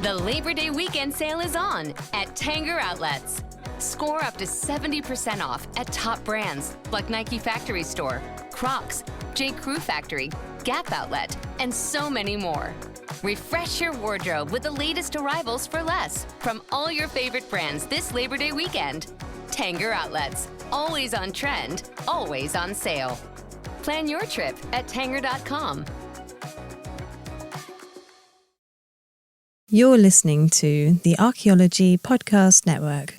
The Labor Day weekend sale is on at Tanger Outlets. Score up to 70% off at top brands like Nike Factory Store, Crocs, J. Crew Factory, Gap Outlet, and so many more. Refresh your wardrobe with the latest arrivals for less from all your favorite brands this Labor Day weekend. Tanger Outlets, always on trend, always on sale. Plan your trip at Tanger.com. You're listening to the Archaeology Podcast Network.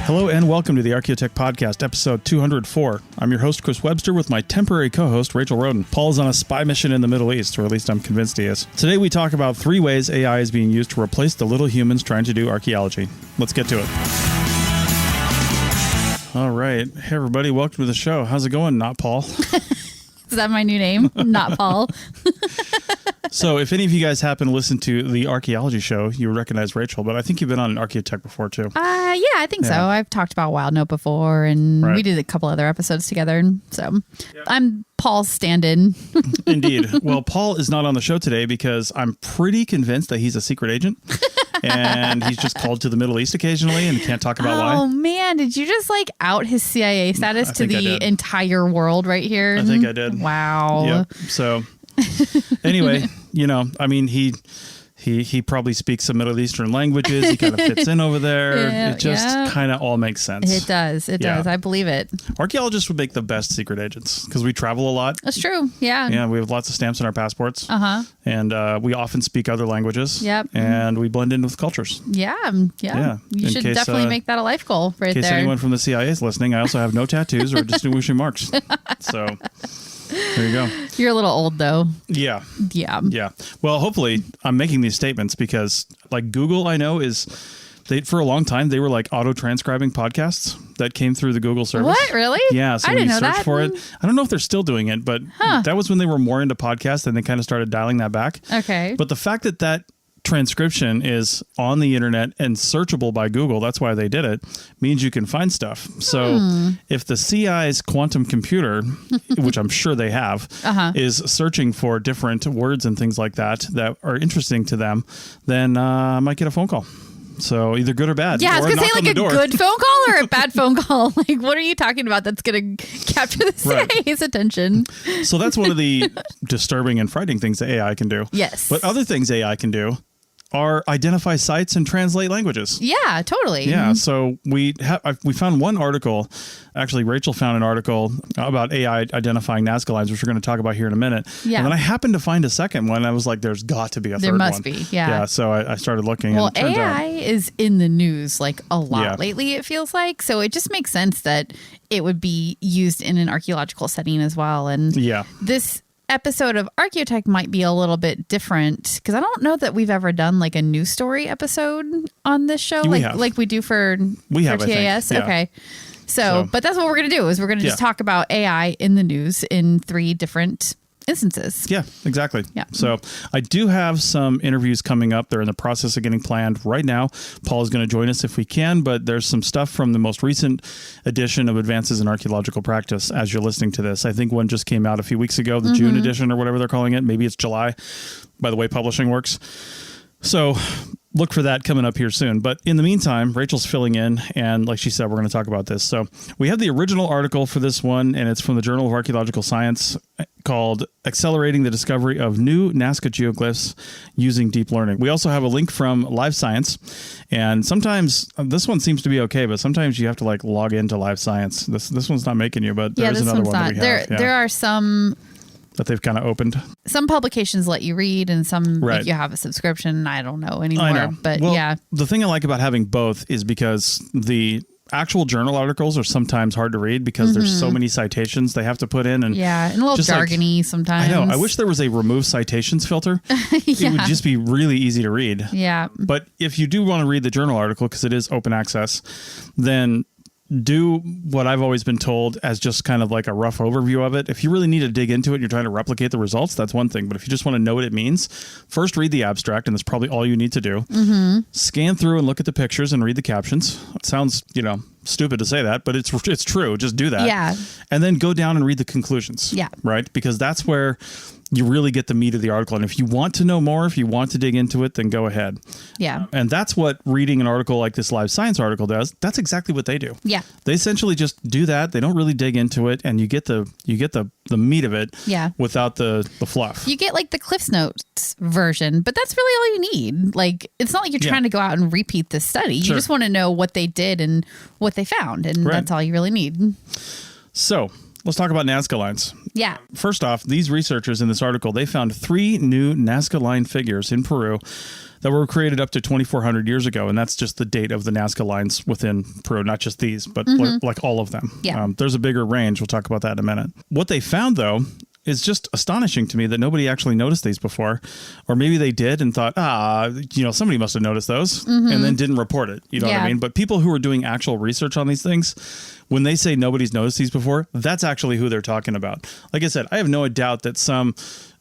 Hello and welcome to the Archaeotech Podcast, episode 204. I'm your host, Chris Webster, with my temporary co-host, Rachel Roden. Paul is on a spy mission in the Middle East, or at least I'm convinced he is. Today we talk about 3 ways AI is being used to replace the little humans trying to do archaeology. Let's get to it. All right. Hey, everybody. Welcome to the show. How's it going? Not Paul. Is that my new name? Not Paul. So if any of you guys happen to listen to the Archaeology Show, you would recognize Rachel, but I think you've been on Archaeotech before too. Yeah, I think so. I've talked about WildNote before, and we did a couple other episodes together. And so I'm Paul's stand-in. Indeed. Well, Paul is not on the show today because I'm pretty convinced that he's a secret agent. And he's just called to the Middle East occasionally and can't talk about why. Oh, man. Did you just out his CIA status to the entire world right here? I think I did. Wow. Yep. So anyway, he probably speaks some Middle Eastern languages. He kind of fits in over there. It just kind of all makes sense. It does. It does. I believe it. Archaeologists would make the best secret agents because we travel a lot. That's true. Yeah. Yeah. We have lots of stamps in our passports. And we often speak other languages. Yep. And we blend in with cultures. Yeah. You should case, definitely make that a life goal right there. In case anyone from the CIA is listening, I also have no tattoos or distinguishing marks. So there you go. You're a little old, though. Yeah. Yeah. Well, hopefully I'm making these statements because Google, I know, for a long time, they were auto-transcribing podcasts that came through the Google service. What? Really? Yeah. So I when didn't you know search that. for it, I don't know if they're still doing it, but that was when they were more into podcasts and they kind of started dialing that back. Okay. But the fact that transcription is on the internet and searchable by Google, that's why they did it, means you can find stuff. So if the CI's quantum computer, which I'm sure they have, is searching for different words and things like that are interesting to them, then I might get a phone call. So either good or bad. Yeah, I was going to say a good phone call or a bad phone call. What are you talking about that's going to capture the CIA's attention? So that's one of the disturbing and frightening things that AI can do. Yes. But other things AI can do are identify sites and translate languages. Yeah, totally. Yeah, so we found one article. Actually, Rachel found an article about AI identifying Nazca lines, which we're going to talk about here in a minute. Yeah. And then I happened to find a second one. I was like, there's got to be a third one. There must be, yeah. Yeah, so I started looking. Well, and it turns AI is in the news a lot lately, it feels like. So it just makes sense that it would be used in an archaeological setting as well. And this episode of Archaeotech might be a little bit different because I don't know that we've ever done a news story episode on this show like we do for TAS. Yeah. Okay. So, but that's what we're going to do is we're going to just talk about AI in the news in 3 different instances. Yeah, exactly. Yeah. So I do have some interviews coming up. They're in the process of getting planned right now. Paul is going to join us if we can, but there's some stuff from the most recent edition of Advances in Archaeological Practice as you're listening to this. I think one just came out a few weeks ago, the June edition or whatever they're calling it. Maybe it's July by the way publishing works. So look for that coming up here soon. But in the meantime, Rachel's filling in. And like she said, we're going to talk about this. So we have the original article for this one, and it's from the Journal of Archaeological Science called Accelerating the Discovery of New Nazca Geoglyphs Using Deep Learning. We also have a link from Live Science. And sometimes this one seems to be okay, but sometimes you have to log into Live Science. This one's not making you, but there's another one that we have. There are some that they've kind of opened. Some publications let you read and some make you have a subscription. I don't know anymore. I know. But the thing I like about having both is because the actual journal articles are sometimes hard to read because there's so many citations they have to put in. And and a little jargony sometimes. I know. I wish there was a remove citations filter. It would just be really easy to read. Yeah. But if you do want to read the journal article, because it is open access, then do what I've always been told as just kind of like a rough overview of it. If you really need to dig into it and you're trying to replicate the results, that's one thing. But if you just want to know what it means, first read the abstract, and that's probably all you need to do. Scan through and look at the pictures and read the captions. It sounds, stupid to say that, but it's true. Just do that. Yeah. And then go down and read the conclusions. Yeah. Right? Because that's where you really get the meat of the article. And if you want to know more, if you want to dig into it, then go ahead. Yeah. And that's what reading an article like this Live Science article does. That's exactly what they do. Yeah. They essentially just do that. They don't really dig into it, and you get the meat of it without the fluff. You get like the Cliff's Notes version, but that's really all you need. Like, it's not like you're trying to go out and repeat this study. You just want to know what they did and what they found, and that's all you really need. So let's talk about Nazca lines. Yeah. First off, these researchers in this article, they found 3 new Nazca line figures in Peru that were created up to 2,400 years ago. And that's just the date of the Nazca lines within Peru, not just these, but like all of them. Yeah. There's a bigger range. We'll talk about that in a minute. What they found, though, is just astonishing to me that nobody actually noticed these before. Or maybe they did and thought, somebody must have noticed those and then didn't report it. You know what I mean? But people who are doing actual research on these things, when they say nobody's noticed these before, that's actually who they're talking about. Like I said, I have no doubt that some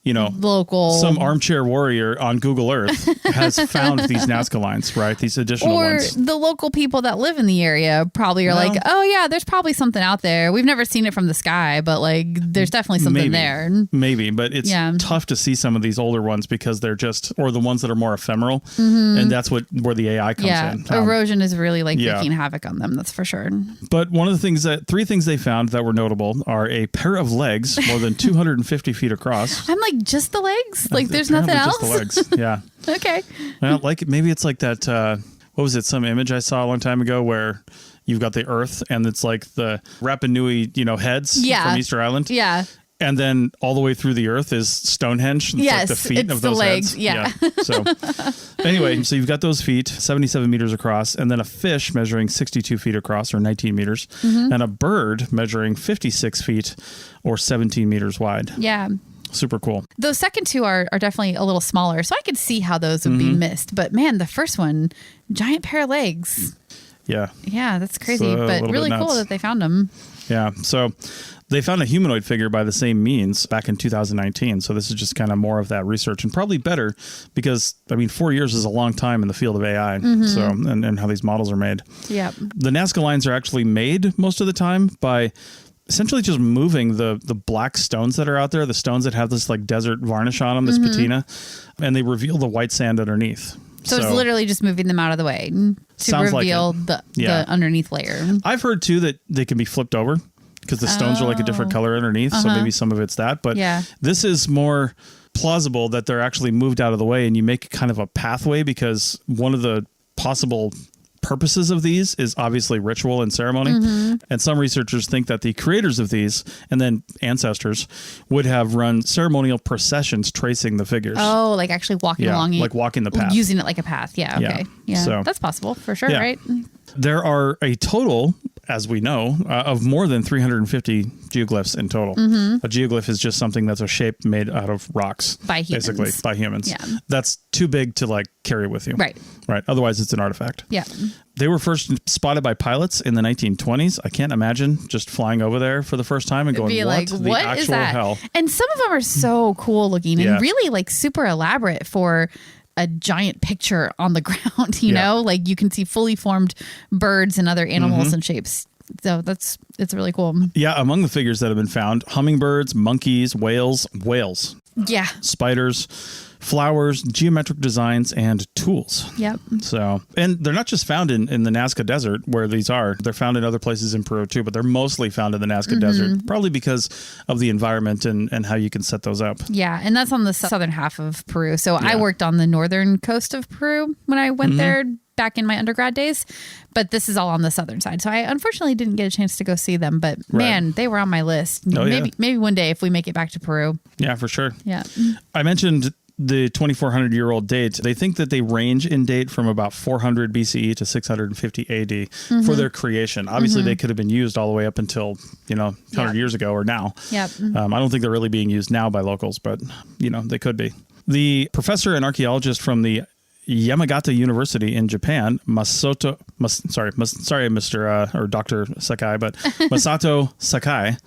armchair warrior on Google Earth has found these Nazca lines, right? These additional ones. Or the local people that live in the area probably are like, oh yeah, there's probably something out there. We've never seen it from the sky, but like there's definitely something there. Maybe, but it's tough to see some of these older ones because they're or the ones that are more ephemeral. And that's where the AI comes in. Erosion is really like wreaking havoc on them, that's for sure. But one of the 3 things they found that were notable are a pair of legs more than 250 feet across. I'm like, just the legs? Like there's nothing else? Just the legs, yeah. Okay. Well, like maybe it's like that, what was it, some image I saw a long time ago where you've got the Earth and it's like the Rapa Nui, heads from Easter Island. Yeah. And then all the way through the Earth is Stonehenge. It's like the feet of those legs. heads. Yeah. So anyway, so you've got those feet, 77 meters across, and then a fish measuring 62 feet across, or 19 meters, and a bird measuring 56 feet, or 17 meters wide. Yeah. Super cool. Those second 2 are definitely a little smaller, so I could see how those would be missed. But man, the first one, giant pair of legs. Yeah. Yeah, that's crazy, but really cool that they found them. Yeah. So they found a humanoid figure by the same means back in 2019. So this is just kind of more of that research, and probably better because, 4 years is a long time in the field of AI. So, and how these models are made. Yeah. The Nazca lines are actually made most of the time by essentially just moving the black stones that are out there, the stones that have this like desert varnish on them, this patina, and they reveal the white sand underneath. So it's literally just moving them out of the way to reveal the underneath layer. I've heard too that they can be flipped over because the stones are like a different color underneath. So maybe some of it's that, but this is more plausible that they're actually moved out of the way, and you make kind of a pathway, because one of the possible purposes of these is obviously ritual and ceremony. And some researchers think that the creators of these and then ancestors would have run ceremonial processions tracing the figures. Oh, like actually walking along it. Like walking the path. Using it like a path. Yeah. Okay. Yeah. So, that's possible for sure, right? There are a total, as we know, of more than 350 geoglyphs in total. A geoglyph is just something that's a shape made out of rocks. By humans. Basically, by humans. Yeah. That's too big to like carry with you. Right. Right. Otherwise, it's an artifact. Yeah. They were first spotted by pilots in the 1920s. I can't imagine just flying over there for the first time and going, what the actual hell? And some of them are so cool looking and really like super elaborate for a giant picture on the ground, you know, like you can see fully formed birds and other animals and shapes. So it's really cool. Yeah. Among the figures that have been found, hummingbirds, monkeys, whales, yeah, spiders, flowers, geometric designs, and tools. Yep. So, and they're not just found in the Nazca Desert where these are. They're found in other places in Peru too, but they're mostly found in the Nazca Desert, probably because of the environment and how you can set those up. Yeah, and that's on the southern half of Peru. So I worked on the northern coast of Peru when I went there back in my undergrad days, but this is all on the southern side. So I unfortunately didn't get a chance to go see them, but man, they were on my list. Maybe one day if we make it back to Peru. Yeah, for sure. Yeah. I mentioned the 2,400-year-old date. They think that they range in date from about 400 BCE to 650 AD for their creation. Obviously, they could have been used all the way up until, 100 years ago or now. Yep. I don't think they're really being used now by locals, but, they could be. The professor and archaeologist from the Yamagata University in Japan, Dr. Sakai, but Masato Sakai.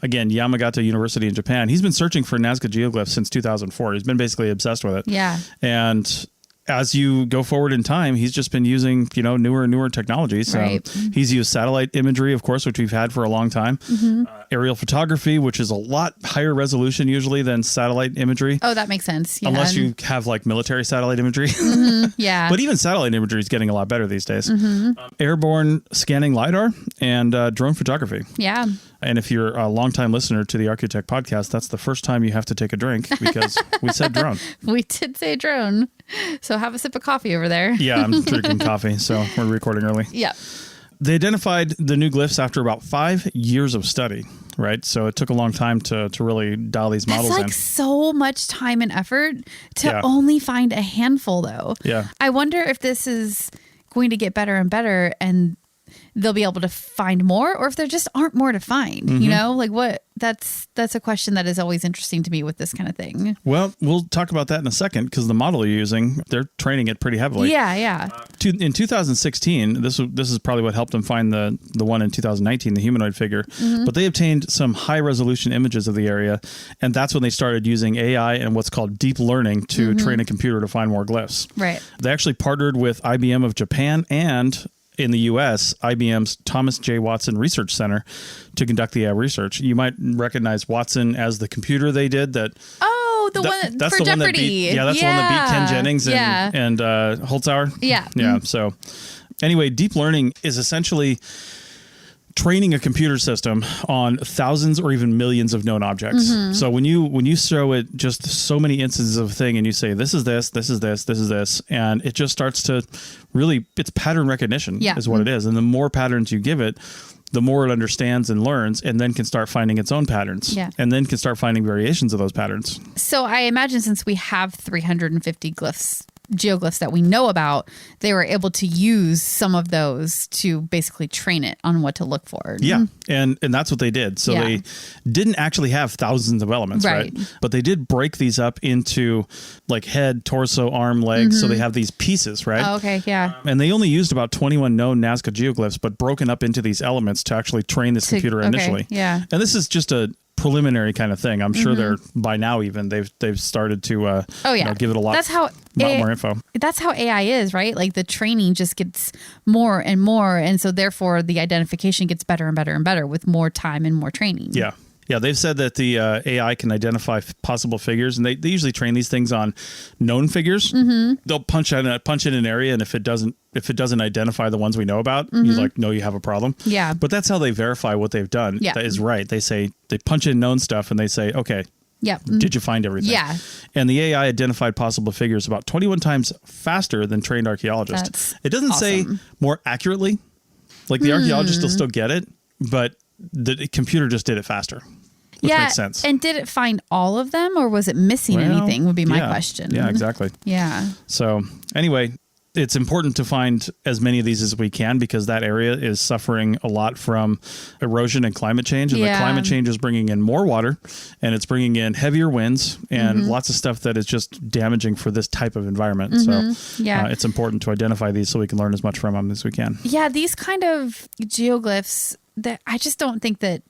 Again, Yamagata University in Japan. He's been searching for Nazca geoglyphs since 2004. He's been basically obsessed with it. Yeah. And as you go forward in time, he's just been using, newer and newer technologies. Right. He's used satellite imagery, of course, which we've had for a long time. Aerial photography, which is a lot higher resolution usually than satellite imagery. Oh, that makes sense. Yeah. Unless you have like military satellite imagery. Yeah. But even satellite imagery is getting a lot better these days. Airborne scanning LiDAR and drone photography. Yeah. And if you're a longtime listener to the Archaeotech podcast, that's the first time you have to take a drink because we said drone. We did say drone. So have a sip of coffee over there. Yeah, I'm drinking coffee, so we're recording early. Yeah. They identified the new glyphs after about 5 years of study, right? So it took a long time to really dial these models in. That's like so much time and effort to only find a handful, though. Yeah. I wonder if this is going to get better and better and they'll be able to find more, or if there just aren't more to find, like what that's a question that is always interesting to me with this kind of thing. Well, we'll talk about that in a second because the model you're using, they're training it pretty heavily. Yeah. In 2016, this is probably what helped them find the one in 2019, the humanoid figure, but they obtained some high resolution images of the area. And that's when they started using AI and what's called deep learning to train a computer to find more glyphs. Right. They actually partnered with IBM of Japan and in the U.S., IBM's Thomas J. Watson Research Center to conduct the AI research. You might recognize Watson as the computer they did that. Oh, one that's for the Jeopardy. One that beat, that's the one that beat Ken Jennings and Holzhauer. Yeah. Yeah. So anyway, deep learning is essentially training a computer system on thousands or even millions of known objects. So when you show it just so many instances of a thing and you say, this is this, this is this, this is this, and it just starts to really, it's pattern recognition is what it is. And the more patterns you give it, the more it understands and learns and then can start finding its own patterns and then can start finding variations of those patterns. So I imagine since we have 350 geoglyphs that we know about, they were able to use some of those to basically train it on what to look for. Yeah. And that's what they did. So they didn't actually have thousands of elements, right? But they did break these up into like head, torso, arm, legs. So they have these pieces, right? Oh, okay. Yeah. And they only used about 21 known Nazca geoglyphs, but broken up into these elements to actually train this computer initially. Yeah. And this is just a preliminary kind of thing. I'm sure they're by now even they've started to give it a lot. That's how more info. That's how AI is, right? Like the training just gets more and more, and so therefore the identification gets better and better and better with more time and more training. Yeah. Yeah, they've said that the AI can identify possible figures, and they usually train these things on known figures. They'll punch in an area, and if it doesn't identify the ones we know about, you know you have a problem. Yeah. But that's how they verify what they've done. Yeah. That is right. They punch in known stuff, and they say, okay, did you find everything? Yeah. And the AI identified possible figures about 21 times faster than trained archaeologists. It doesn't say more accurately. Like the archaeologist will still get it, but the computer just did it faster. Which makes sense. And did it find all of them, or was it missing anything would be my question. Yeah, exactly. Yeah. So anyway, it's important to find as many of these as we can because that area is suffering a lot from erosion and climate change. And the climate change is bringing in more water and it's bringing in heavier winds and lots of stuff that is just damaging for this type of environment. So it's important to identify these so we can learn as much from them as we can. Yeah, these kind of geoglyphs, that I just don't think that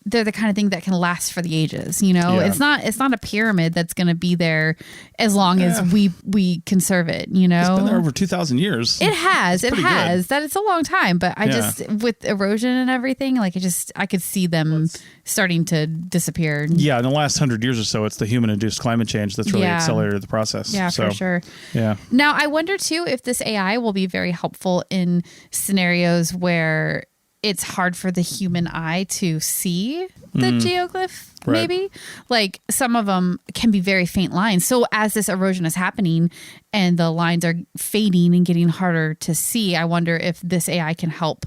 they're the kind of thing that can last for the ages. It's not a pyramid that's going to be there as long as we conserve it. It's been there over 2,000 years. It has. That it's a long time, but I just with erosion and everything, like I could see them starting to disappear. Yeah, in the last 100 years or so, it's the human-induced climate change that's really accelerated the process. Yeah, for sure. Yeah. Now, I wonder too if this AI will be very helpful in scenarios where it's hard for the human eye to see the geoglyph, maybe. Like some of them can be very faint lines. So as this erosion is happening and the lines are fading and getting harder to see, I wonder if this AI can help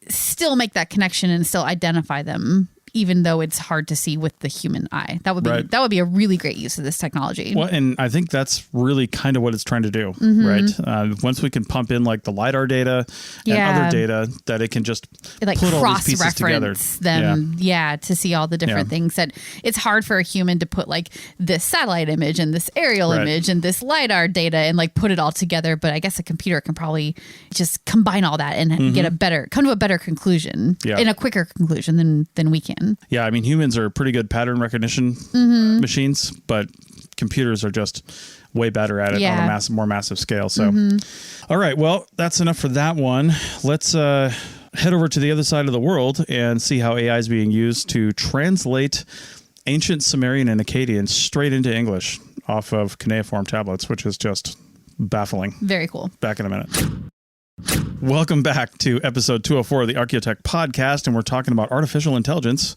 still make that connection and still identify them, even though it's hard to see with the human eye. That would be a really great use of this technology. Well, and I think that's really kind of what it's trying to do, right? Once we can pump in like the LiDAR data and other data, that it can just put all these pieces together. Them, to see all the different things that it's hard for a human to put like this satellite image and this aerial image and this LiDAR data and like put it all together. But I guess a computer can probably just combine all that and come to a better conclusion and a quicker conclusion than we can. Yeah, I mean, humans are pretty good pattern recognition machines, but computers are just way better at it on a more massive scale. So, all right, well, that's enough for that one. Let's head over to the other side of the world and see how AI is being used to translate ancient Sumerian and Akkadian straight into English off of cuneiform tablets, which is just baffling. Very cool. Back in a minute. Welcome back to episode 204 of the Archaeotech podcast, and we're talking about artificial intelligence.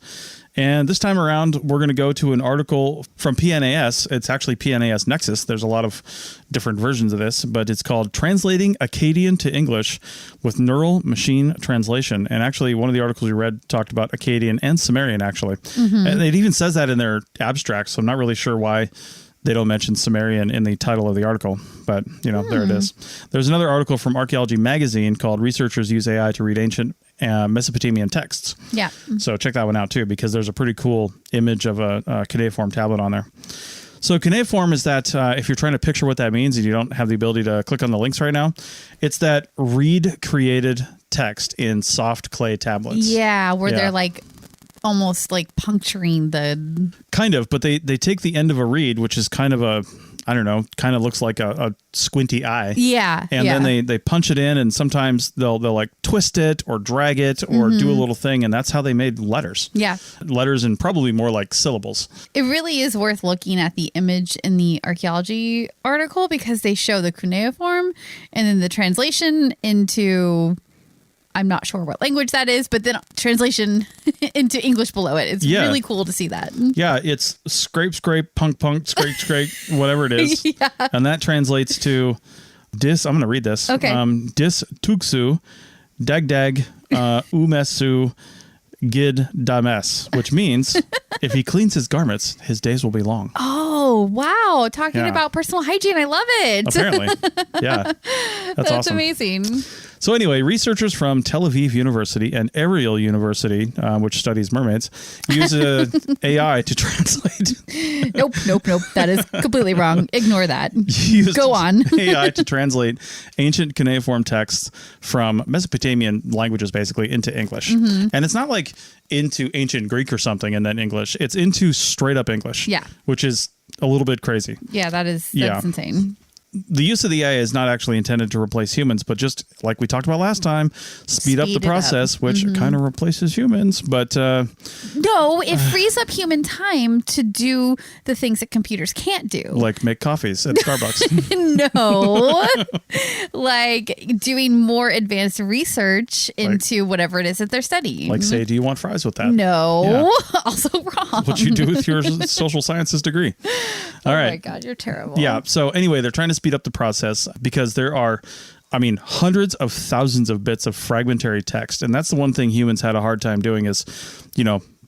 And this time around, we're going to go to an article from PNAS. It's actually PNAS Nexus. There's a lot of different versions of this, but it's called Translating Akkadian to English with Neural Machine Translation. And actually, one of the articles we read talked about Akkadian and Sumerian, actually. And it even says that in their abstract, so I'm not really sure why they don't mention Sumerian in the title of the article, but, there it is. There's another article from Archaeology Magazine called Researchers Use AI to Read Ancient Mesopotamian Texts. Yeah. So check that one out, too, because there's a pretty cool image of a cuneiform tablet on there. So cuneiform is that, if you're trying to picture what that means and you don't have the ability to click on the links right now, it's that reed-created text in soft clay tablets. Yeah, where they're like almost like puncturing the... Kind of, but they take the end of a reed, which is kind of a, I don't know, kind of looks like a squinty eye. Yeah. And then they punch it in, and sometimes they'll like twist it or drag it or do a little thing, and that's how they made letters. Yeah. Letters and probably more like syllables. It really is worth looking at the image in the archaeology article because they show the cuneiform and then the translation into... I'm not sure what language that is, but then translation into English below it. It's really cool to see that. Yeah, it's scrape, punk, scrape, whatever it is. And that translates to dis, I'm going to read this. Okay. Dis tuksu, dag, umesu, gid dames, which means if he cleans his garments, his days will be long. Oh, wow. Talking about personal hygiene. I love it. Apparently. Yeah. That's awesome. Amazing. So anyway, researchers from Tel Aviv University and Ariel University, which studies mermaids, use AI to translate. Nope. That is completely wrong. Ignore that. Go on. AI to translate ancient cuneiform texts from Mesopotamian languages, basically, into English. And it's not like into ancient Greek or something and then English. It's into straight up English. Yeah. Which is a little bit crazy. Yeah, that's insane. The use of the AI is not actually intended to replace humans, but just like we talked about last time, speed up the process, which kind of replaces humans. But no, it frees up human time to do the things that computers can't do. Like make coffees at Starbucks. No. Like doing more advanced research into whatever it is that they're studying. Like say, do you want fries with that? No. Yeah. Also wrong. What you do with your social sciences degree. All right. Oh my God, you're terrible. Yeah. So anyway, they're trying to speed up the process because there are, hundreds of thousands of bits of fragmentary text. And that's the one thing humans had a hard time doing is,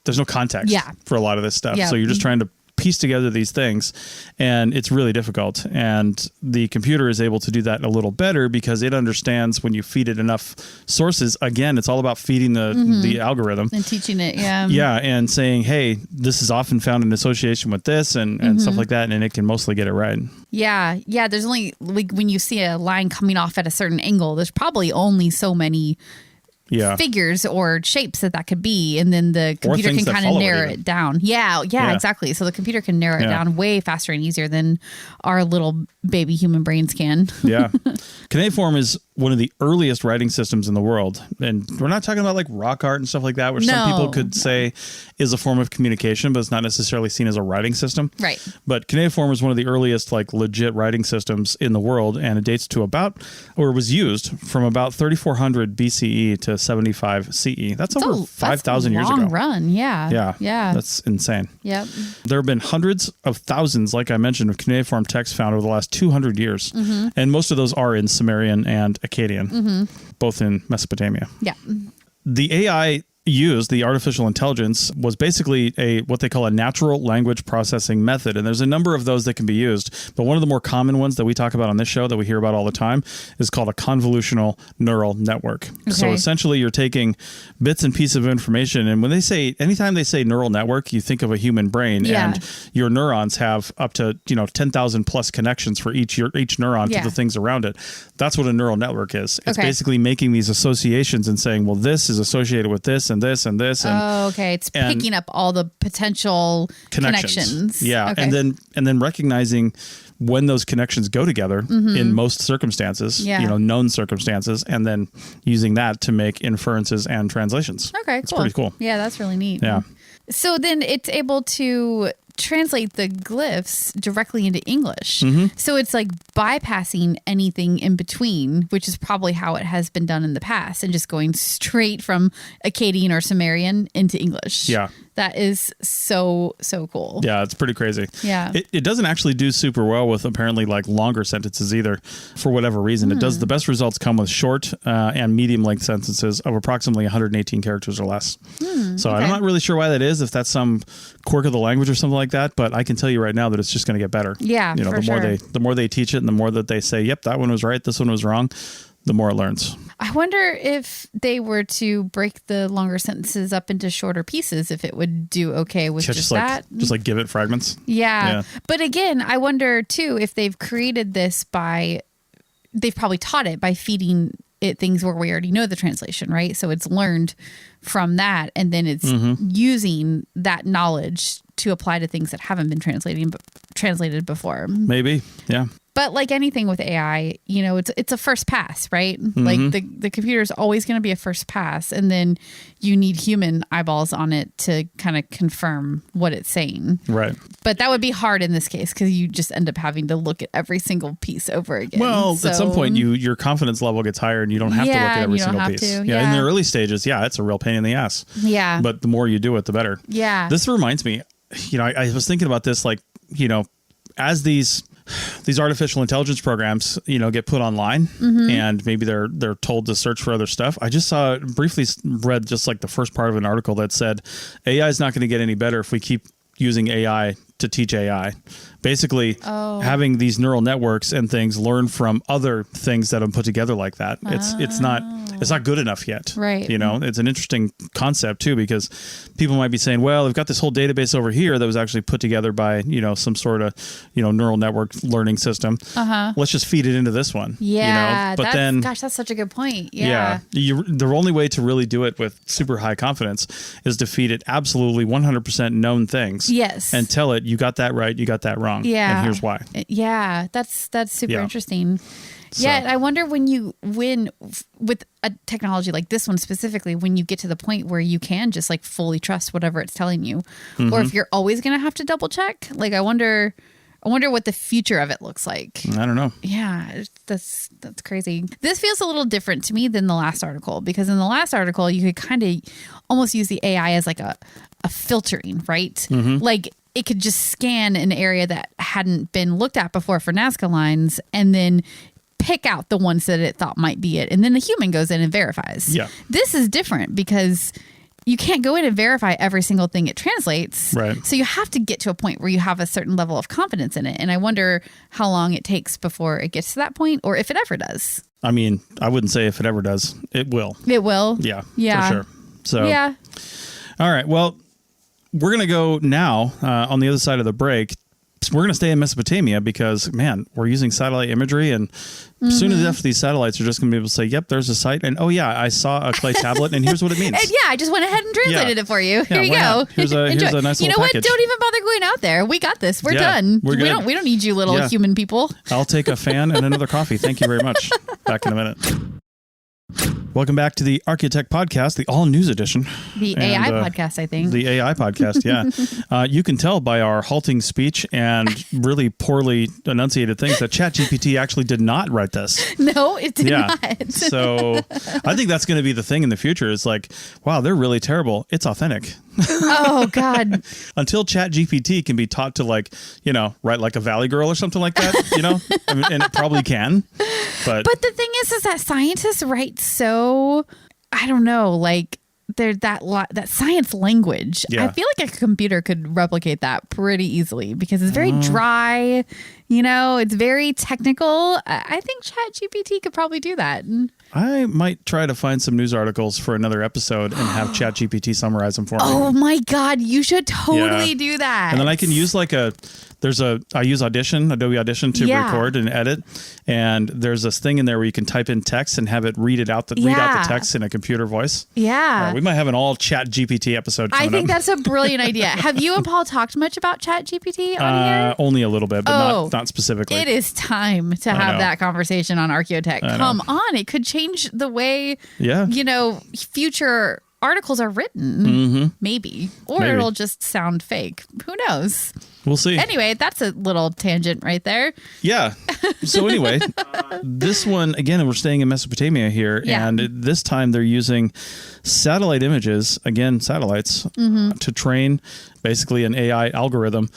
there's no context for a lot of this stuff. Yeah. So you're just trying to piece together these things, and it's really difficult. And the computer is able to do that a little better because it understands when you feed it enough sources. Again, it's all about feeding the algorithm and teaching it. Yeah, and saying, hey, this is often found in association with this and stuff like that, and it can mostly get it right. Yeah. There's only when you see a line coming off at a certain angle, there's probably only so many figures or shapes that could be, and then the computer can kind of narrow it down. Yeah, exactly. So the computer can narrow it down way faster and easier than our little baby human brains can. Yeah. Cuneiform is one of the earliest writing systems in the world. And we're not talking about like rock art and stuff like that, which some people could say is a form of communication, but it's not necessarily seen as a writing system. Right. But cuneiform is one of the earliest like legit writing systems in the world, and it dates to was used from about 3400 BCE to 75 CE. That's over 5,000 years ago. Long run. Yeah. That's insane. Yep. There have been hundreds of thousands, like I mentioned, of cuneiform texts found over the last 200 years. And most of those are in Sumerian and Akkadian, both in Mesopotamia. Yeah. The AI used, the artificial intelligence, was basically what they call a natural language processing method. And there's a number of those that can be used. But one of the more common ones that we talk about on this show that we hear about all the time is called a convolutional neural network. Okay. So essentially you're taking bits and pieces of information. And anytime they say neural network, you think of a human brain, and your neurons have up to 10,000 plus connections for each neuron to the things around it. That's what a neural network is. It's basically making these associations and saying, well, this is associated with this, and this and this. And, okay. It's picking up all the potential connections. Yeah. Okay. And then recognizing when those connections go together in most circumstances, known circumstances, and then using that to make inferences and translations. Okay, it's pretty cool. Yeah, that's really neat. Yeah. So then it's able to translate the glyphs directly into English. So it's like bypassing anything in between, which is probably how it has been done in the past, and just going straight from Akkadian or Sumerian into English. Yeah. That is so cool. Yeah, it's pretty crazy. Yeah. It doesn't actually do super well with apparently like longer sentences either, for whatever reason. It does. The best results come with short and medium length sentences of approximately 118 characters or less. So I'm not really sure why that is, if that's some quirk of the language or something like that, but I can tell you right now that it's just going to get better. Yeah, the more they teach it and the more that they say, yep, that one was right, this one was wrong, the more it learns. I wonder if they were to break the longer sentences up into shorter pieces, if it would do okay with just that. Just like give it fragments. Yeah. But again, I wonder too, if they've created this they've probably taught it by feeding it things where we already know the translation, right? So it's learned from that, and then it's using that knowledge to apply to things that haven't been translated before. Maybe. Yeah. But like anything with AI, it's a first pass, right? Like the computer's always going to be a first pass, and then you need human eyeballs on it to kind of confirm what it's saying. Right. But that would be hard in this case, because you just end up having to look at every single piece over again. Well, at some point your confidence level gets higher and you don't have to look at every single piece. Yeah, in the early stages, it's a real pain in the ass. Yeah. But the more you do it, the better. Yeah. This reminds me, I was thinking about this, like, as these artificial intelligence programs, get put online and maybe they're told to search for other stuff. I just briefly read just like the first part of an article that said AI is not going to get any better if we keep using AI to teach AI. Basically, having these neural networks and things learn from other things that have put together like that. It's not good enough yet. Right. It's an interesting concept too, because people might be saying, well, we've got this whole database over here that was actually put together by, some sort of, neural network learning system. Let's just feed it into this one. Yeah. But gosh, that's such a good point. Yeah. The only way to really do it with super high confidence is to feed it absolutely 100% known things. Yes. And tell it, you got that right, you got that wrong. Yeah. And here's why. Yeah. That's super interesting. So. Yeah, I wonder when with a technology like this one specifically, when you get to the point where you can just like fully trust whatever it's telling you, or if you're always going to have to double check. Like, I wonder what the future of it looks like. I don't know. Yeah, that's crazy. This feels a little different to me than the last article, because in the last article you could kind of almost use the AI as like a filtering, right? Like, it could just scan an area that hadn't been looked at before for Nazca lines, and then pick out the ones that it thought might be it. And then the human goes in and verifies. Yeah. This is different because you can't go in and verify every single thing it translates. Right. So you have to get to a point where you have a certain level of confidence in it. And I wonder how long it takes before it gets to that point, or if it ever does. I mean, I wouldn't say if it ever does. It will. It will? Yeah. Yeah. For sure. So. Yeah. All right. Well, we're going to go now on the other side of the break. We're going to stay in Mesopotamia because, man, we're using satellite imagery, and soon enough, these satellites are just going to be able to say, yep, there's a site. And, oh, yeah, I saw a clay tablet, and here's what it means. And I just went ahead and translated it for you. Here you go. Here's a nice little package. You know what? Don't even bother going out there. We got this. We're done. We're good. We don't need you little human people. I'll take a fan and another coffee. Thank you very much. Back in a minute. Welcome back to the Archaeotech podcast, the all news edition. The AI podcast, I think. The AI podcast, yeah. You can tell by our halting speech and really poorly enunciated things that ChatGPT actually did not write this. No, it did not. So I think that's going to be the thing in the future. Is like, wow, they're really terrible. It's authentic. Oh, God. Until ChatGPT can be taught to, like, write like a Valley Girl or something like that, I mean, and it probably can. But the thing is that scientists write so, I don't know, like, they're that science language. Yeah. I feel like a computer could replicate that pretty easily because it's very dry, it's very technical. I think ChatGPT could probably do that. I might try to find some news articles for another episode and have ChatGPT summarize them for me. Oh my God, you should totally do that. And then I can use like I use Adobe Audition to record and edit. And there's this thing in there where you can type in text and have it read out the text in a computer voice. Yeah. We might have an all Chat GPT episode coming I think up. that's a brilliant idea. Have you and Paul talked much about Chat GPT on here? Only a little bit, but not specifically. It is time to have that conversation on Archaeotech. Come on. It could change the way, future articles are written, maybe. Or it'll just sound fake. Who knows? We'll see. Anyway, that's a little tangent right there. Yeah. So anyway, this one, again, we're staying in Mesopotamia here. Yeah. And this time they're using satellite images, again, satellites, to train basically an AI algorithm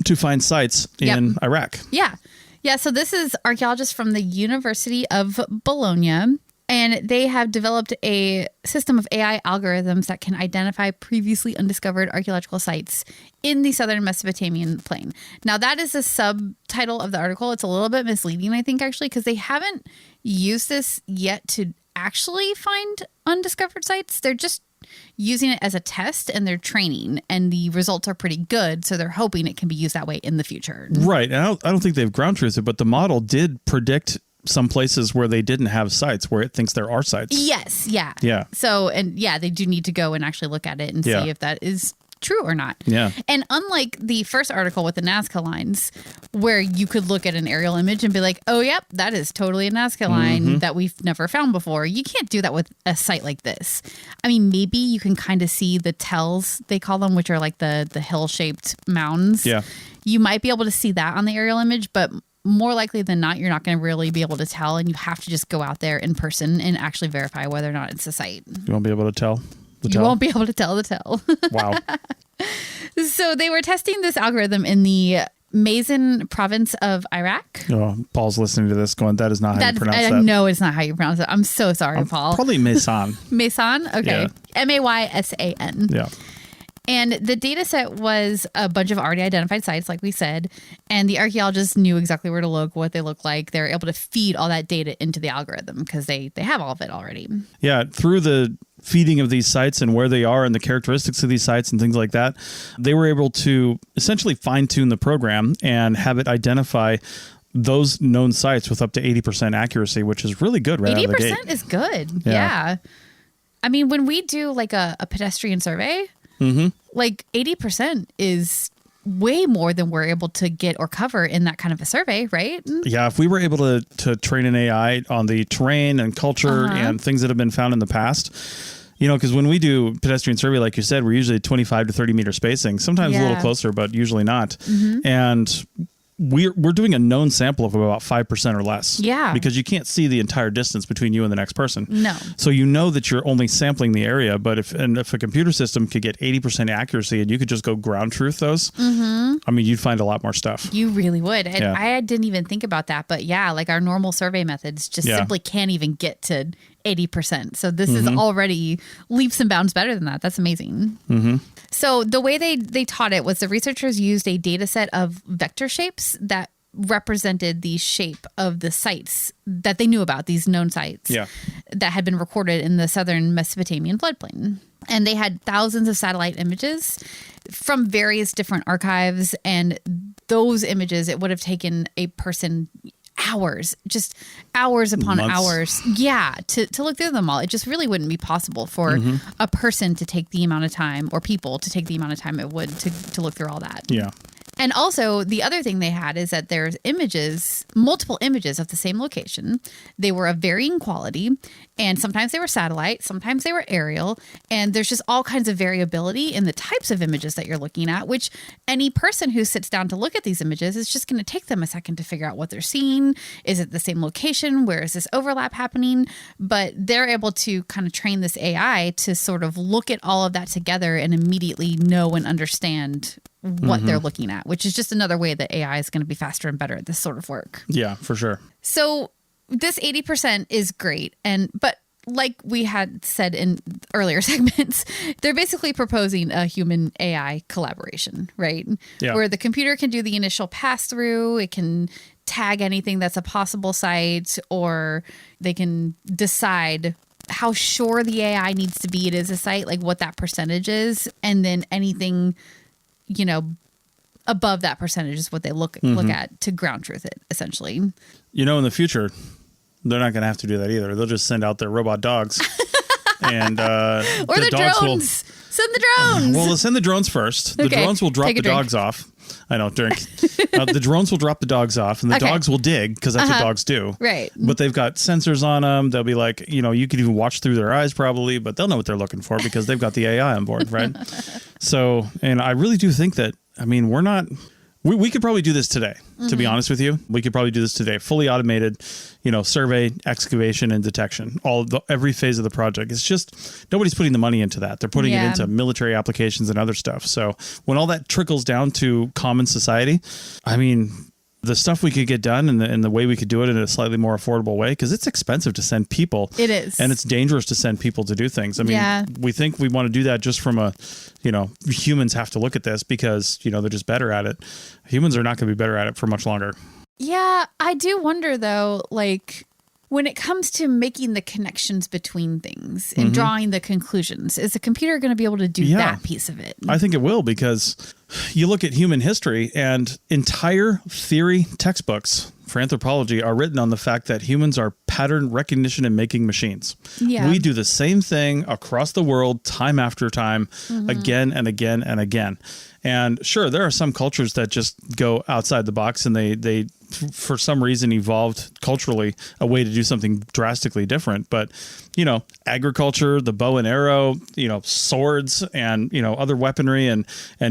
to find sites in Iraq. Yeah. Yeah. So this is archaeologists from the University of Bologna. And they have developed a system of AI algorithms that can identify previously undiscovered archaeological sites in the southern Mesopotamian plain. Now, that is the subtitle of the article. It's a little bit misleading, I think, actually, because they haven't used this yet to actually find undiscovered sites. They're just using it as a test and they're training, and the results are pretty good. So they're hoping it can be used that way in the future. Right. And I don't think they've ground truthed it, but the model did predict some places where they didn't have sites, where it thinks there are sites. Yes. Yeah. Yeah. So, they do need to go and actually look at it and see if that is true or not. Yeah. And unlike the first article with the Nazca lines, where you could look at an aerial image and be like, oh, yep, that is totally a Nazca line that we've never found before. You can't do that with a site like this. I mean, maybe you can kind of see the tells, they call them, which are like the hill-shaped mounds. Yeah. You might be able to see that on the aerial image, but more likely than not, you're not going to really be able to tell, and you have to just go out there in person and actually verify whether or not it's a site. You won't be able to tell? You won't be able to tell the tell. Wow. So they were testing this algorithm in the Mazin province of Iraq. Oh, Paul's listening to this going, that is not how you pronounce that. No, it's not how you pronounce it. I'm so sorry, Paul. Probably Mason. Mason? Okay. Yeah. Maysan. Yeah. And the data set was a bunch of already identified sites, like we said, and the archaeologists knew exactly where to look, what they look like. They were able to feed all that data into the algorithm because they have all of it already. Yeah, through the feeding of these sites and where they are and the characteristics of these sites and things like that, they were able to essentially fine-tune the program and have it identify those known sites with up to 80% accuracy, which is really good right out of the gate. 80% is good. Yeah. I mean, when we do like a pedestrian survey, like 80% is way more than we're able to get or cover in that kind of a survey, right? Yeah, if we were able to train an AI on the terrain and culture and things that have been found in the past, because when we do pedestrian survey, like you said, we're usually 25 to 30 meter spacing, sometimes a little closer, but usually not. And we're doing a known sample of about 5% or less. Yeah. Because you can't see the entire distance between you and the next person. No. So you know that you're only sampling the area, but if a computer system could get 80% accuracy and you could just go ground truth those, I mean, you'd find a lot more stuff. You really would. And I didn't even think about that. But yeah, like our normal survey methods just simply can't even get to 80%. So this is already leaps and bounds better than that. That's amazing. So the way they taught it was the researchers used a data set of vector shapes that represented the shape of the sites that they knew about, these known sites that had been recorded in the southern Mesopotamian floodplain. And they had thousands of satellite images from various different archives. And those images, it would have taken a person hours, just hours upon hours. Yeah. To look through them all. It just really wouldn't be possible for a person to take the amount of time, or people to take the amount of time it would to look through all that. Yeah. And also, the other thing they had is that there's images, multiple images of the same location. They were of varying quality, and sometimes they were satellite, sometimes they were aerial, and there's just all kinds of variability in the types of images that you're looking at, which any person who sits down to look at these images is just going to take them a second to figure out what they're seeing. Is it the same location? Where is this overlap happening? But they're able to kind of train this AI to sort of look at all of that together and immediately know and understand what they're looking at, which is just another way that AI is going to be faster and better at this sort of work. Yeah, for sure. So this 80% is great. But like we had said in earlier segments, they're basically proposing a human AI collaboration, right? Yeah. Where the computer can do the initial pass through, it can tag anything that's a possible site, or they can decide how sure the AI needs to be it is a site, like what that percentage is, and then anything above that percentage is what they look at to ground truth it, essentially. In the future, they're not going to have to do that either. They'll just send out their robot dogs. And or the drones. Send the drones. Well, they'll send the drones first. The drones will drop the dogs off. I know, drink. The drones will drop the dogs off, and the dogs will dig, because that's what dogs do. Right. But they've got sensors on them. They'll be like, you can even watch through their eyes probably, but they'll know what they're looking for because they've got the AI on board, right? So, and I really do think that, we're not... We could probably do this today, to be honest with you. We could probably do this today. Fully automated, survey, excavation, and detection. Every phase of the project. It's just nobody's putting the money into that. They're putting it into military applications and other stuff. So when all that trickles down to common society, the stuff we could get done and the way we could do it in a slightly more affordable way, because it's expensive to send people. It is. And it's dangerous to send people to do things. We think we want to do that just from humans have to look at this because, they're just better at it. Humans are not going to be better at it for much longer. Yeah, I do wonder, though, when it comes to making the connections between things and drawing the conclusions, is the computer going to be able to do that piece of it? I think it will, because you look at human history and entire theory textbooks for anthropology are written on the fact that humans are pattern recognition and making machines. Yeah. We do the same thing across the world time after time, again and again and again. And sure, there are some cultures that just go outside the box and they for some reason evolved culturally a way to do something drastically different. But, agriculture, the bow and arrow, swords and, other weaponry and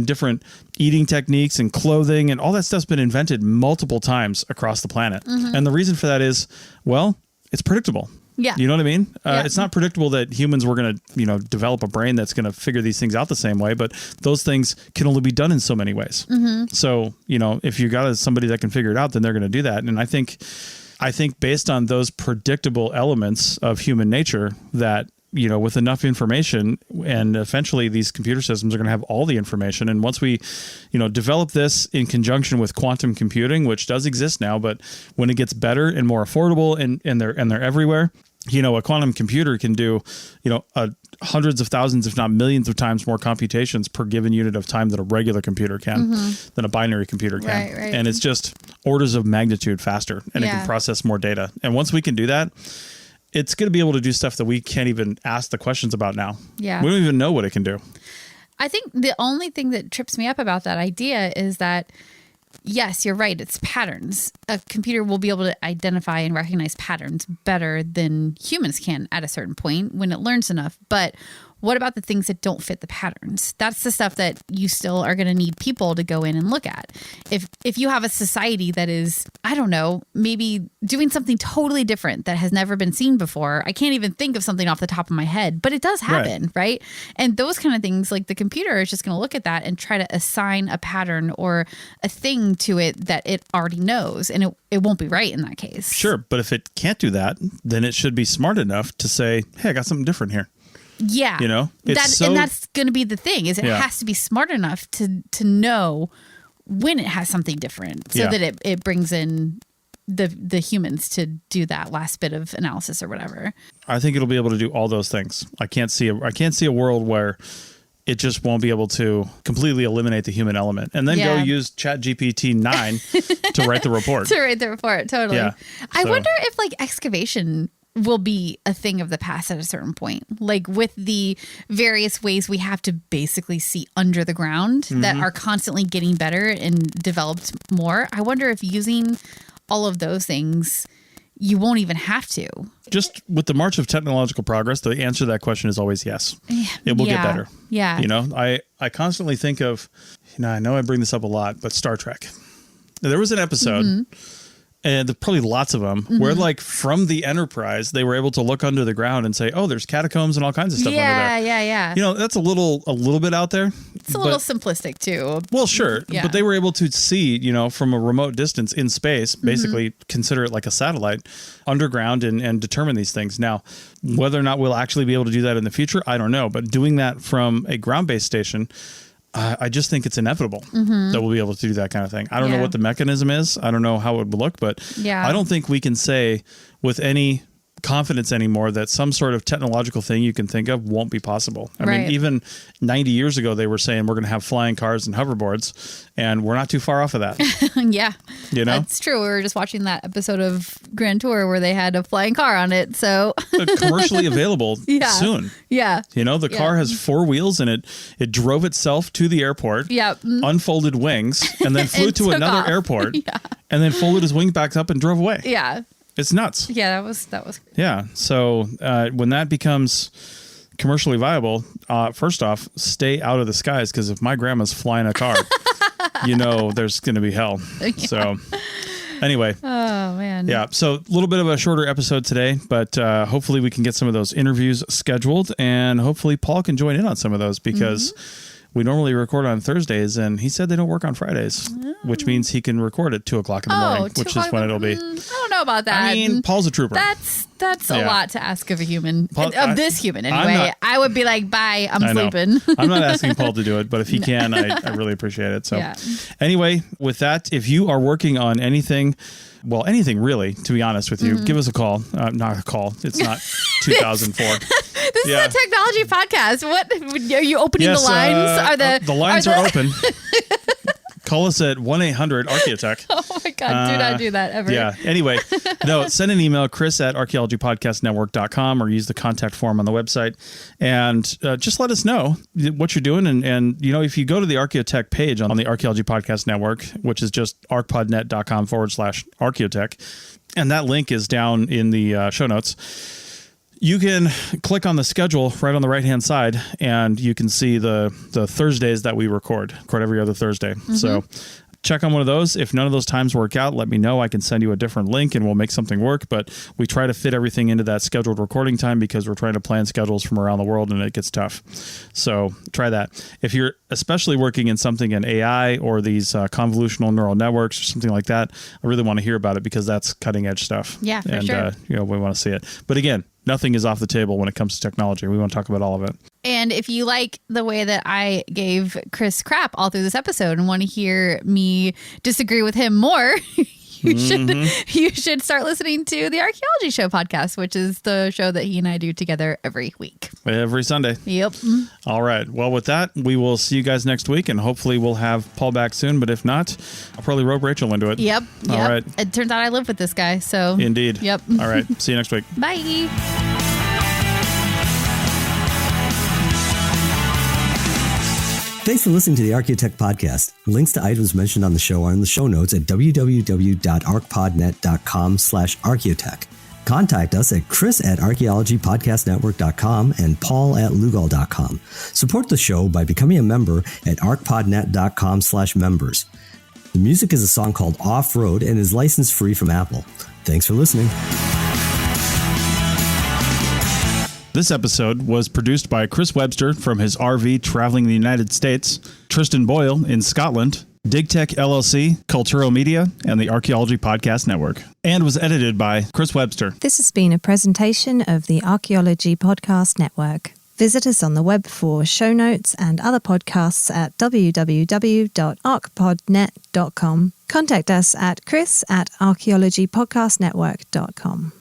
different eating techniques and clothing and all that stuff's been invented multiple times across the planet. And the reason for that is, well, it's predictable. Yeah. You know what I mean? It's not predictable that humans were going to, develop a brain that's going to figure these things out the same way, but those things can only be done in so many ways. So, if you got somebody that can figure it out, then they're going to do that. And I think based on those predictable elements of human nature that, with enough information, and eventually these computer systems are going to have all the information. And once we, develop this in conjunction with quantum computing, which does exist now, but when it gets better and more affordable and they're everywhere, a quantum computer can do, hundreds of thousands, if not millions of times more computations per given unit of time than a regular computer can, than a binary computer can. Right. And it's just orders of magnitude faster, and it can process more data. And once we can do that, it's going to be able to do stuff that we can't even ask the questions about now. Yeah. We don't even know what it can do. I think the only thing that trips me up about that idea is that, yes, you're right, it's patterns. A computer will be able to identify and recognize patterns better than humans can at a certain point when it learns enough. But what about the things that don't fit the patterns? That's the stuff that you still are going to need people to go in and look at. If you have a society that is, I don't know, maybe doing something totally different that has never been seen before, I can't even think of something off the top of my head, but it does happen, right? And those kind of things, like the computer is just going to look at that and try to assign a pattern or a thing to it that it already knows, and it won't be right in that case. Sure, but if it can't do that, then it should be smart enough to say, hey, I got something different here. Yeah. And that's going to be the thing, is it has to be smart enough to know when it has something different so that it brings in the humans to do that last bit of analysis or whatever. I think it'll be able to do all those things. I can't see a world where it just won't be able to completely eliminate the human element and then go use ChatGPT 9 to write the report. Totally. Yeah. I wonder if excavation will be a thing of the past at a certain point, with the various ways we have to basically see under the ground that are constantly getting better and developed more. I wonder if using all of those things, you won't even have to. Just with the march of technological progress, the answer to that question is always yes. It will get better. Yeah. I constantly think of, I know I bring this up a lot, but Star Trek. There was an episode and there's probably lots of them where from the Enterprise, they were able to look under the ground and say, oh, there's catacombs and all kinds of stuff under there. Yeah. That's a little bit out there. It's a little simplistic too. Well, sure. Yeah. But they were able to see, from a remote distance in space, basically consider it like a satellite underground and determine these things. Now, whether or not we'll actually be able to do that in the future, I don't know. But doing that from a ground-based station, I just think it's inevitable that we'll be able to do that kind of thing. I don't know what the mechanism is. I don't know how it would look, but I don't think we can say with any confidence anymore that some sort of technological thing you can think of won't be possible. I mean, even 90 years ago, they were saying we're going to have flying cars and hoverboards, and we're not too far off of that. Yeah. You know? That's true. We were just watching that episode of Grand Tour where they had a flying car on it. So commercially available soon. Yeah. You know, the car has 4 wheels and it drove itself to the airport, unfolded wings, and then flew to another airport, and then folded his wings back up and drove away. Yeah. It's nuts. Yeah, that was. Yeah. So when that becomes commercially viable, first off, stay out of the skies, because if my grandma's flying a car, you know, there's going to be hell. So anyway. Oh, man. Yeah. So a little bit of a shorter episode today, but hopefully we can get some of those interviews scheduled, and hopefully Paul can join in on some of those, because we normally record on Thursdays, and he said they don't work on Fridays, which means he can record at 2 o'clock in the morning, which is when it'll be. I don't know about that. I mean, Paul's a trooper. That's a lot to ask of a human, of this human anyway. I would be like, bye, I'm sleeping. I'm not asking Paul to do it, but if he can, I really appreciate it. So anyway, with that, if you are working on anything really, to be honest with you, give us a call. Not a call. It's not 2004. This is a technology podcast. What are you opening the lines? The lines are open. Call us at 1-800-Archaeotech. Oh my God, do not do that ever. Yeah. Anyway, no, send an email, chris@archaeologypodcastnetwork.com, or use the contact form on the website. And just let us know what you're doing. And, you know, if you go to the Archaeotech page on the Archaeology Podcast Network, which is just archpodnet.com/Archaeotech, and that link is down in the show notes, you can click on the schedule right on the right-hand side, and you can see the Thursdays that we record every other Thursday. So check on one of those. If none of those times work out, let me know. I can send you a different link, and we'll make something work. But we try to fit everything into that scheduled recording time, because we're trying to plan schedules from around the world, and it gets tough. So try that. If you're especially working in something in AI or these convolutional neural networks or something like that, I really want to hear about it, because that's cutting-edge stuff. Yeah, for and, sure. You know, we want to see it. But again, nothing is off the table when it comes to technology. We want to talk about all of it. And if you like the way that I gave Chris crap all through this episode and want to hear me disagree with him more, you should start listening to the Archaeology Show podcast, which is the show that he and I do together every week. Every Sunday. Yep. All right. Well, with that, we will see you guys next week, and hopefully we'll have Paul back soon. But if not, I'll probably rope Rachel into it. Yep. All right. It turns out I live with this guy, so. Indeed. Yep. All right. See you next week. Bye. Thanks for listening to the Archaeotech podcast. Links to items mentioned on the show are in the show notes at www.archpodnet.com/Archaeotech. Contact us at chris@archaeologypodcastnetwork.com and paul@lugal.com. Support the show by becoming a member at archpodnet.com/members. The music is a song called Off Road and is license free from Apple. Thanks for listening. This episode was produced by Chris Webster from his RV traveling the United States, Tristan Boyle in Scotland, DigTech LLC, Culturo Media, and the Archaeology Podcast Network, and was edited by Chris Webster. This has been a presentation of the Archaeology Podcast Network. Visit us on the web for show notes and other podcasts at www.archpodnet.com. Contact us at chris@archaeologypodcastnetwork.com.